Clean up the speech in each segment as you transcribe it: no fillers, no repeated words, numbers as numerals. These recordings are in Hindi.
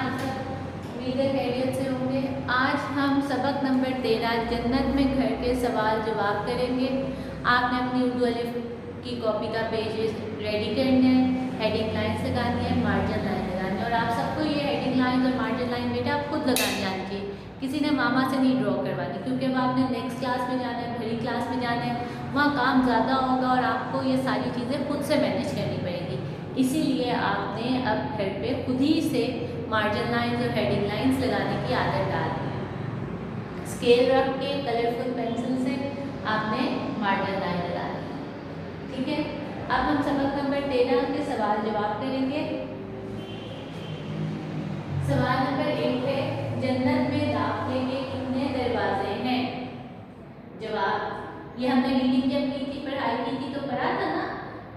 आप सब? उम्मीद है खैरियत से होंगे। आज हम सबक नंबर 13 जन्नत में घर के सवाल जवाब करेंगे। आपने अपनी उर्दू अलिफ की कॉपी का पेजेस रेडी करना है, हेडिंग लाइन्स लगानी है, मार्जिन लाइन लगानी है। और आप सबको ये हेडिंग लाइन और मार्जिन लाइन बेटा आप खुद लगानी आनी चाहिए, किसी ने मामा से नहीं ड्रॉ करवानी, क्योंकि अब आपने नेक्स्ट क्लास में जाना है, बड़ी क्लास में जाना है, वहाँ काम ज़्यादा होगा और आपको ये सारी चीज़ें खुद से मैनेज करनी पड़ेगी। इसीलिए आपने अब घर पे खुद ही से मार्जिन लाइंस और हेडिंग लाइंस लगाने की आदत डालनी है। स्केल रख के कलरफुल पेंसिल से आपने मार्जिन लाइन लगानी है, ठीक है। अब हम सबक नंबर 13 के सवाल जवाब करेंगे। सवाल नंबर 1 है, जन्नत में दाखिले के कितने दरवाजे हैं? जवाब, ये हमने रीडिंग जब की थी, पढ़ाई की थी तो पढ़ा था ना,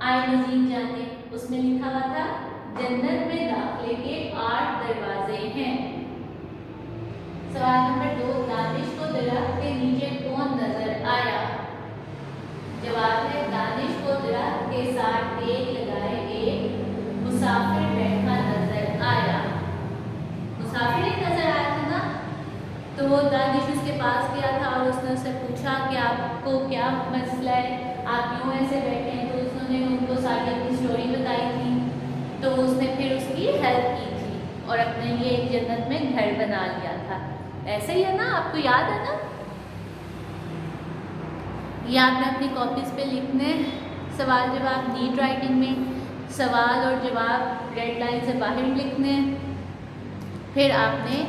आए मजीद जाने, उसमें लिखा हुआ था जन्नत में दाखिले के 8 दरवाजे हैं। सवाल नंबर 2, दानिश को दरख्त के नीचे कौन नजर आया? जवाब है, दानिश को दरख्त के साथ टेक लगाए एक मुसाफिर बैठा नजर आया। मुसाफिर नजर आया था ना, तो दानिश उसके पास गया था और उसने उससे पूछा कि आपको क्या मसला है, आप क्यों ऐसे बैठे हैं। तो उसने उनको सारी अपनी स्टोरी बताई थी, तो उसने फिर उसकी हेल्प की थी और अपने लिए एक जन्नत में घर बना लिया था। ऐसे ही है ना, आपको याद है ना? ये आपने अपनी कॉपीज पे लिखने सवाल जवाब नीट राइटिंग में, सवाल और जवाब रेड लाइन से बाहर लिखने, फिर आपने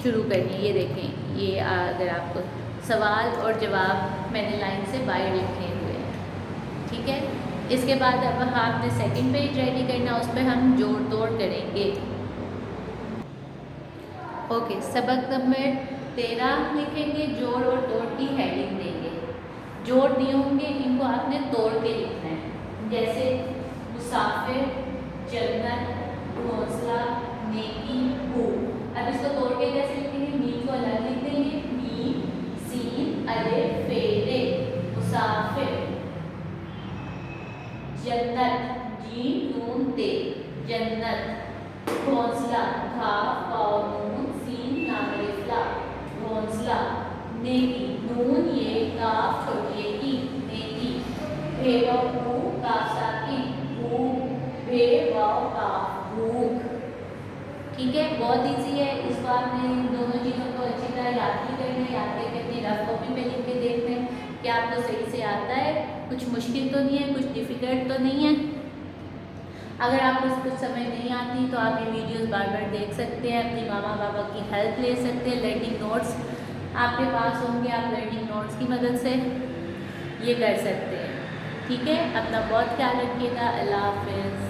शुरू करनी। ये देखें, ये अगर आपको सवाल और जवाब मैंने लाइन से बाहर लिखे हुए हैं, ठीक है। इसके बाद अब आपने सेकंड पेज रेडी करना, उस पर हम जोड़ तोड़ करेंगे। ओके, सबक नंबर 13 लिखेंगे, जोड़ और तोड़ की हेडिंग देंगे। जोड़ दिए होंगे, इनको आपने तोड़ के लिखना है, जैसे मुसाफिर, जन्नत, घोंसला, नेकी, भूख। अब इसको तोड़ के कैसे लिखेंगे? मी को अलग लिख देंगे, मी, सीन, अलिफ, फेरे, मुसाफिर, जन्नत, जीम, नून, ते, जन्नत, घोंसला, घाफ, वाव, नून, सीन, नामरिफला, घोंसला, नेकी, नून ये, काफ छोटी ये की, नेकी, भे वाव भू, काफ साकिन, भूख, भे वाव काफ, भूख। ठीक है, बहुत ईजी है। इसको आपने इन दोनों चीज़ों को अच्छी तरह याद ही करना है, याद करके अपनी रफ कॉपी पे लिख के देखना है कि आपको सही से आता है, कुछ मुश्किल तो नहीं है, कुछ डिफ़िकल्ट तो नहीं है। अगर आपको कुछ समझ नहीं आती तो आप ये वीडियोस बार बार देख सकते हैं, अपनी मामा पापा की हेल्प ले सकते हैं। लर्निंग नोट्स आपके पास होंगे, आप लर्निंग नोट्स की मदद से ये कर सकते हैं, ठीक है। अपना बहुत ख्याल रखिएगा। अल्लाह हाफ़िज़।